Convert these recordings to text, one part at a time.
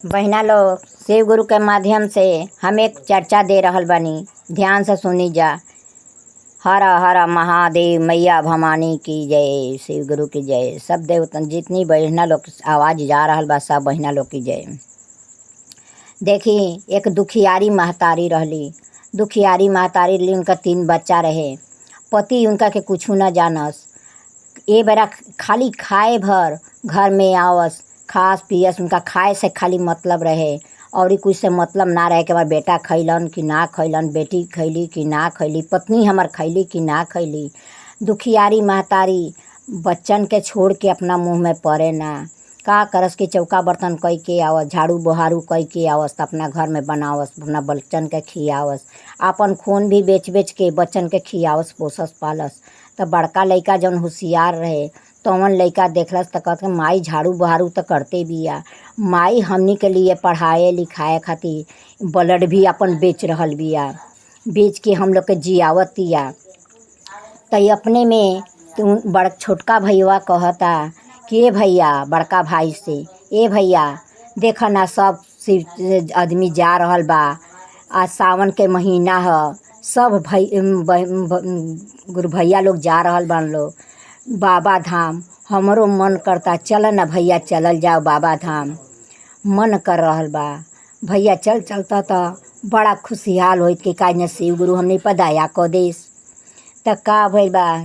बहिना लोग, शिव गुरु के माध्यम से हम एक चर्चा दे रहल बानी, ध्यान से सुनी जा। हर हर महादेव, मैया भवानी की जय, शिव गुरु की जय। सब देवतन जितनी बहिना लोग आवाज़ जा रहल बा, सब बहिना लोग की जय। देखी, एक दुखियारी महतारी रहली। दुखियारी महतारी उनका 3 बच्चा रहे। पति उनका के कुछ न जानस। ए बेरा खाली खाए भर घर में आवस, खास पियस। उनका खाए से खाली मतलब रहे और कुछ से मतलब ना रहे कि हमार बेटा खैलन कि ना खैलन, बेटी खैली कि ना खैली, पत्नी हमार खैली कि ना खैली। दुखियारी महतारी बच्चन के छोड़ के अपना मुँह में पड़े ना। का करस कि चौका बर्तन कई के आवस, झाड़ू बहारू कई के आवस, अपना घर में बनावस, अपना बच्चन के खियावस, आपन खून भी बेच बेच के बच्चन के खियावस, पोसस पालस। तो बड़का लइका जौन होशियार रहे तौन लइका देखलस त कहत माई झाड़ू बहारू तो करते बिया, माई हमनी के लिए पढ़ाए लिखाए खातिर ब्लड भी अपन बेच रहल बिया, बेच के हम लोग के जियावतिया। त अपने में बड़ छोटका भैया कहता कि ए भैया, बड़का भाई से, ए भैया देख ना, सब आदमी जा रहल बा, आज सावन के महीना ह, सब गुरु भैया लोग जा रहल बन लोग बाबा धाम। हमरो मन करता, चल ना भैया चलल जाओ बाबा धाम। मन कर रहल बा भैया, चलता तो बड़ा खुशहाल होइत कि काज न शिव गुरु हमने पर दया क देस। त का भइल बा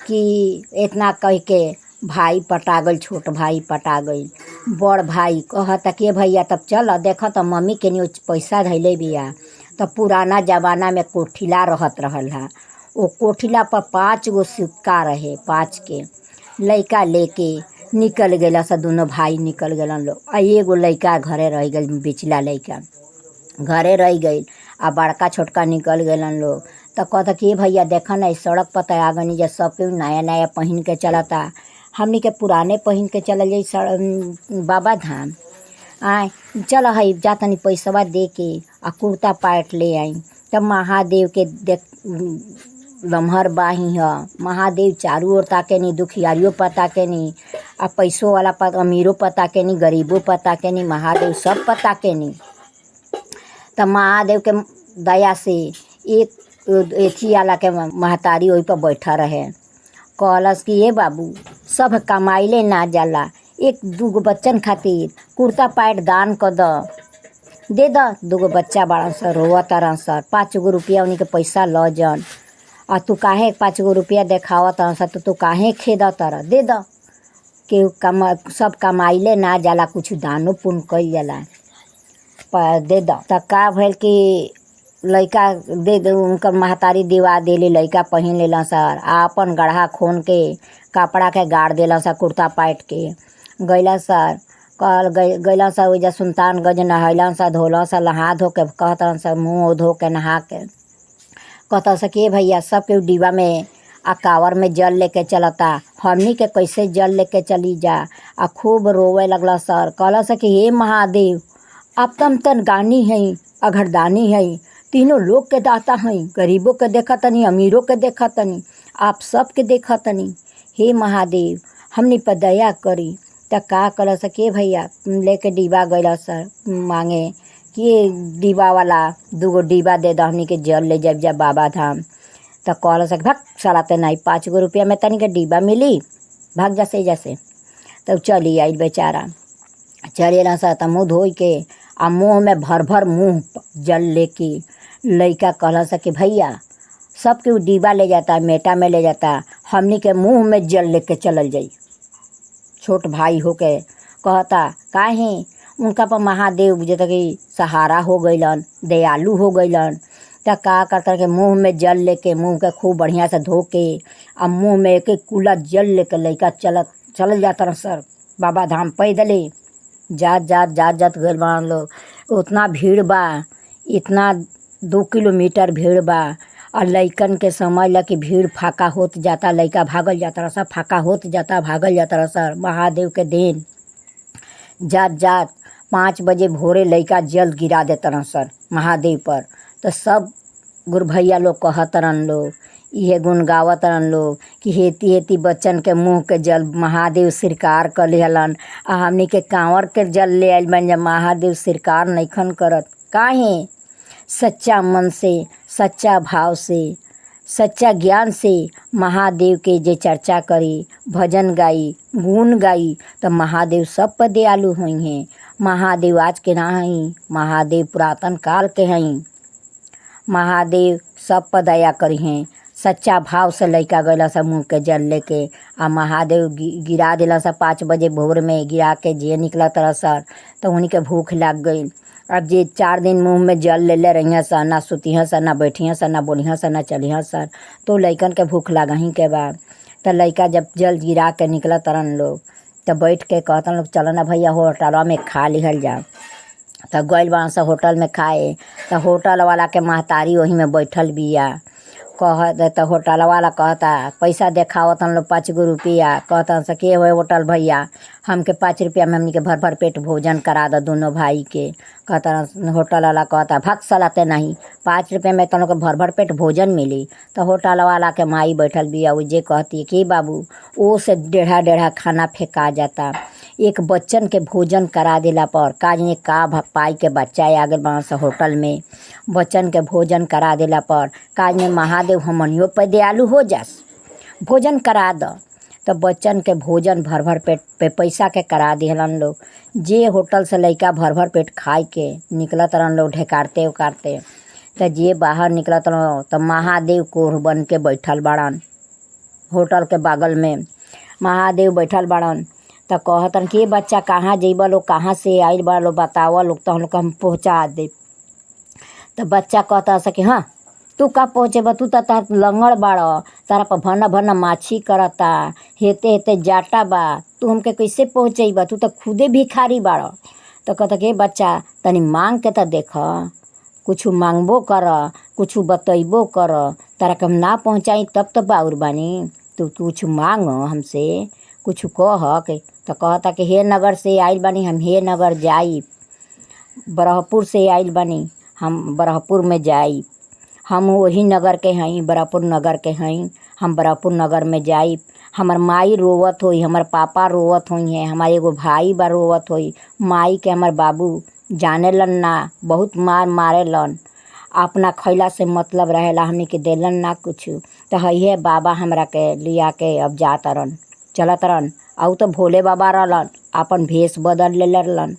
कि इतना कह के भाई पटा गइल, छोट भाई पटा गइल। बड़ भाई कहता कि भैया तब चल, देख त मम्मी के नहीं पैसा धैले बिया। तब पुराना जमाना में कोठिला रहत रहल हा, वो कोठिला पर 5 गो सिक्का रहे, 5 के। लइका लेके निकल गया सा, दोनों भाई निकल गलन लोग। एगो लइका घरे रह गई, बिचला लइका घरे रह गई आ बड़का छोटका निकल गलन लोग। तो कहता कि भैया देखा ना, इस सड़क पर आ गनी जा, सब के नया नया पहन के चलता, हमनी के पुराने पहन के चल जाई बाबा धाम। आए चल हई जा तनी पैसवा दे के आ कुर्ता पैंट ले आई। तब महादेव के देख लम्हर बाही ह, महादेव चारू ओर ताके नहीं, दुखियारियों पता के नहीं, आ पैसों वाला पर अमीरों पता के नहीं, गरीबों पता के नहीं, महादेव सब पता के नहीं। तब महादेव के दया से एक एथी वाला के महतारी वही पर बैठा रहे। कहलस कि ए बाबू, सब कमाइले ना जाला, 1-2 बच्चन खातिर कुर्ता पैंट दान क दे द। 2 बच्चा बड़ा सर रोआ तरह सर, 5 गो रुपया उन्हीं के पैसा ल जन, आ तू काहे 5 गो रुपया देखावत तरह तो तू काहे खेद तरह, दे द कि सब कमाइले ना जाला, कुछ दानो पुण्य कइल जाला, दे द। त का भइल कि लइका दे दे, उनकर महतारी दिवा देले, लइका पहन लेला सर, आपन गढ़ा खोन के कपड़ा के गाड़ देला सर, कुर्ता पैंट के गइला सर। गइला सर ओइजा सुल्तानगंज नहैलन सर, धोलन सर, नहा धो के कहतन सर, मुँह धो के नहा के कहता सर कि भैया सब के डिब्बा में आ कावर में जल लेके चलता, हमनी के कैसे जल लेके चली जा। आ खूब रोवे लगला सर। कहला सर कि हे महादेव, आप तम तन गानी हैं, अघरदानी हैं, तीनों लोग के दाता हैं, गरीबों के देखा तनी, अमीरों के देखा तनी, आप सब के देखा तनी। हे महादेव हमनी पर दया करी। त का कल सर के भैया लेके डिब्बा गइला सर मांगे कि डिब्बा वाला 2 गो डिब्बा दे द, हमनी के जल ले जब जा बाबा धाम। त कहल सर भग साला ते नहीं, 5 गो रुपया में तनी के डिब्बा मिली, भाग जैसे जैसे। तब चली आई बेचारा, चलेला सर त मुँह धोई के आ मुँह में भर भर मुँह जल लेके लइका कहला सर कि भैया सब के डिब्बा ले जाता, मेटा में ले जाता, हमनी के मुँह में जल लेके चलल जाई। छोट भाई होके कहता काहे, उनका पर महादेव बुझता कि सहारा हो गइलन, दयालु हो गइलन। त का करता कि मुँह में जल लेके, मुँह के खूब बढ़िया से धो के आ मुँह में एक कूला जल लेके लइका चल जाता सर बाबा धाम। पैदले जात गइल बा लोग। उतना भीड़ बा, इतना 2 किलोमीटर भीड़ बा। और लइकन के समझ ला कि भीड़ फाका होत जाता, लइका भागल जाता सर, फाका होत जाता, भागल जाता सर। महादेव के देन जात 5 बजे भोरे लइका जल गिरा देता सर महादेव पर। तो सब गुरु भैया लोग कहतरन लोग, इहे गुण गावतरन लोग कि हेती हेती बच्चन के मुँह के जल महादेव स्वीकार कर लिहलन। आ हमनी के कांवर के जल ले आइल बन, जब महादेव स्वीकार नइखन करत। काहे? सच्चा मन से, सच्चा भाव से, सच्चा ज्ञान से महादेव के जे चर्चा करी, भजन गाई, गुण गाई, तो महादेव सब पर दयालु हुई हैं। महादेव आज के ना हई, महादेव पुरातन काल के हई। महादेव सब पर दया करी हैं। सच्चा भाव से लइका गइला सब मुँह के जल लेके, आ महादेव गिरा दिला सब 5 बजे भोर में गिरा के जे निकला तरह सर, तो उन्हीं के भूख लग गई। अब जे 4 दिन मुँह में जल ले रही सर, ना सुती सर, ना बैठी सर, ना बोली सर, ना चली सर, तो लइकन के भूख लगही के बाद। तो लइका जब जल गिरा के निकला तरन लोग, तो बैठ के कहतन लोग चलो ना भैया होटलवा में खा लिहल जा। तो गइल बा सब होटल में खाए, तो होटल वाला के महतारी वही में बैठल बिया। तो होटल वाला कहता पैसा देखावतन लोग 5 गो रुपया। कहतन से के हुए होटल भैया, हमके 5 रुपया में हमनी के भर भर पेट भोजन करा दो दोनों भाई के। कहता होटल वाला कहता भग सलाते नहीं, 5 रुपये में तुम लोग भर भर पेट भोजन मिली। तो होटल वाला के माई बैठल बिया, वो जे कहती कि बाबू ओ से 1.5 खाना फेंका जाता। एक बच्चन के भोजन करा दिला पर काज ने का पाई के बच्चा आ गए बाँस होटल में। बच्चन के भोजन करा दिला पर काज में महादेव हमनियों पर दयालु हो जास, भोजन करा द। तो बच्चन के भोजन भर भर पेट पे पैसा के करा दिहलन लोग। जे होटल से लइका भर भर पेट खाए के निकलत रहन लोग ढेकारते उकारते। तो जे बाहर निकलत रहो तो महादेव कोढ़ बन के बैठल बाड़न होटल के बगल में। महादेव बैठल बाड़न तो कहतन कि बच्चा कहाँ जइबा लोग, कहाँ से आइल बा लोग, बतावा लोग तो हम पहुँचा दे। तो बच्चा कहता कि हाँ तू का पहुँचेबा, तू तो तार लंगड़ बाड़, तारा पर भना भना माछी करता, हेते हेते जाटा बा, तू हमके कैसे पहुँचेबा, तू तो खुदे भिखारी बाड़। तो कहता कि बच्चा तनी मांग के तो देख, कुछ मांगबो कर, कुछ बतैबो कर, तारा के हम ना पहुँचाई तब तो बाउर बानी, तू कुछ मांग हमसे, कुछ कह के। तो कहता कि हे नगर से आइल बानी हम, हे नगर जाई, बरहपुर से आइल बानी हम, बरहपुर में जाई, हम वही नगर के हई, बरहपुर नगर के हई, हम बरहपुर नगर में जाई। हमर माई रोवत होई, हमर पापा रोवत होई हैं, हमारे एगो भाई बा रोवत होई। माई के हमर बाबू जाने लन ना, बहुत मार मारे लन, अपना खैला से मतलब रहेला, हमनी के देलन ना कुछ। तो है बाबा हमरा के लिया के अब जात रन, चलत रन। आउ तो भोले बाबा रहलन, अपन भेष बदल ले रहलन,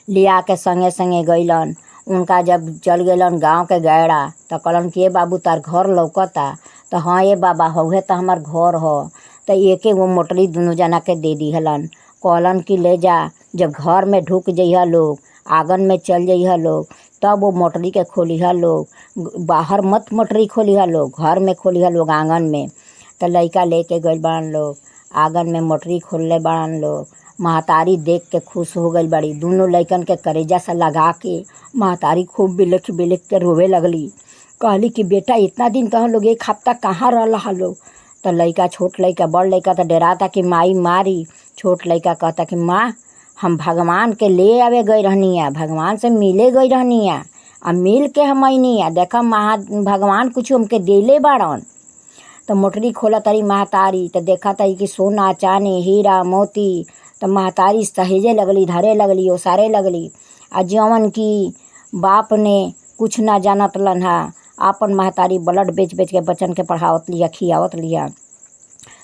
लिया के संगे संगे गइलन। उनका जब चल गइलन गांव के गैड़ा, तो कहलन कि बाबू तार घर लौकता। तो हाँ ये बाबा हउहे तो हमार घर हो। तो एके गो मोटरी दोनों जना के दे दिहलन। कहलन कि ले जा, जब घर में ढुक जइहा लोग, आंगन में चल जइहा लोग, तब वो मोटरी के खोलिहा लोग, बाहर मत मोटरी खोलिहा लोग, घर में खोलिहा लोग आंगन में। तो लइका लेके गइल बाड़न लोग, आंगन में मोटरी खोलले बाड़न लोग। महतारी देख के खुश हो गई बड़ी, दोनों लइकन के करेजा से लगा के महतारी खूब बिलख बिलख के रोवे लगली। कहली कि बेटा इतना दिन तो हम लोग 1 हफ्ता कहाँ रहा लोग। तो लइका, छोट लइका, बड़ लइका तो डराता कि माई मारी। छोट लइका कहता कि माँ हम भगवान के ले आवे गई रहनिया, भगवान से मिले गई रहनिया, अब मिल के हम अनिया, देखा भगवान कुछ हमके देले बाड़न। तो मोटरी खोला तारी महतारी, तो देखा तारी कि सोना चांदी हीरा मोती। तो महतारी सहेजे लगली, धरे लगली, ओसारे लगली। आ जवन की बाप ने कुछ ना जानत लन हा, आपन महतारी ब्लड बेच बेच के बच्चन के पढ़ावत लिया, खियावत लिया।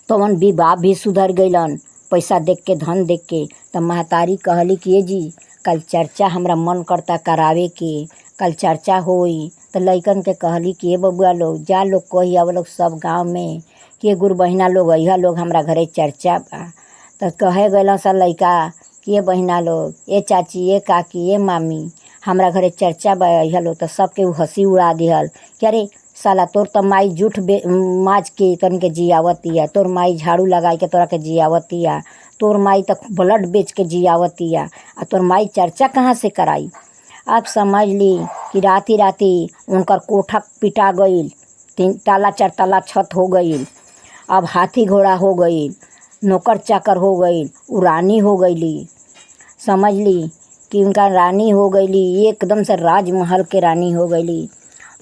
तो वन भी बाप भी सुधर गइलन, पैसा देख के, धन देख के। तो महतारी कहली कि ये जी कल चर्चा हमरा मन करता करावे के, कल चर्चा होई। तो लइकन के कहली कि ये बबुआ लोग जा लोग कही अब लोग सब गांव में कि गुरु बहिना लोग अइहा लोग, हमरा घरे चर्चा बा। तो कहे गइलन सब लइका कि ये बहिना लोग, ये चाची, ये काकी, ये मामी, हमरा घरे चर्चा बा अइहा लोग। तो सबके हंसी उड़ा दिहल कि अरे साला तोर तो माई जूठ माज के तन के जियावतिया, तोर माई झाड़ू लगाई के तोरा के जियावतिया, तोर माई तो ब्लड बेच के जियावतिया, आ तोर माई चर्चा कहाँ से कराई। अब समझ ली कि राती राती उनकर कोठा पिटा गईल, 3 ताला 4 ताला छत हो गईल। अब हाथी घोड़ा हो गईल, नौकर चाकर हो गईल, उ रानी हो गईली। समझ ली कि उनका रानी हो गईली, एकदम से राजमहल के रानी हो गईली।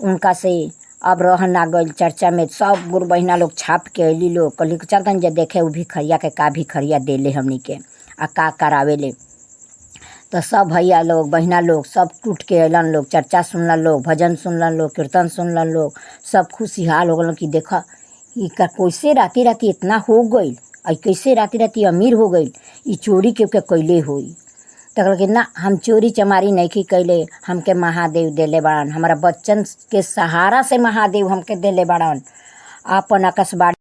उनका से अब रह ना गइल चर्चा में। सब गुरु बहिना लोग छाप के अइली लोग, कहली कि चल तनी जे देखे उ भिखरिया के का भिखरिया देले हमनी के आ का करावेले। तो सब भैया लोग बहिना लोग सब टूट के अइलन लोग, चर्चा सुनलन लोग, भजन सुनलन लोग, कीर्तन सुनलन लोग। सब खुशहाल हो गलन कि देखा ई का कैसे राती राती इतना हो गइल, आ कैसे राती राती अमीर हो गइल, ई चोरी के कैले होई। तो कहल कि ना हम चोरी चमारी नहीं कैले, हमके महादेव देले बाड़न, हमारा बच्चन के सहारा से महादेव हमके देले बाड़न। आपन आकाशवाणी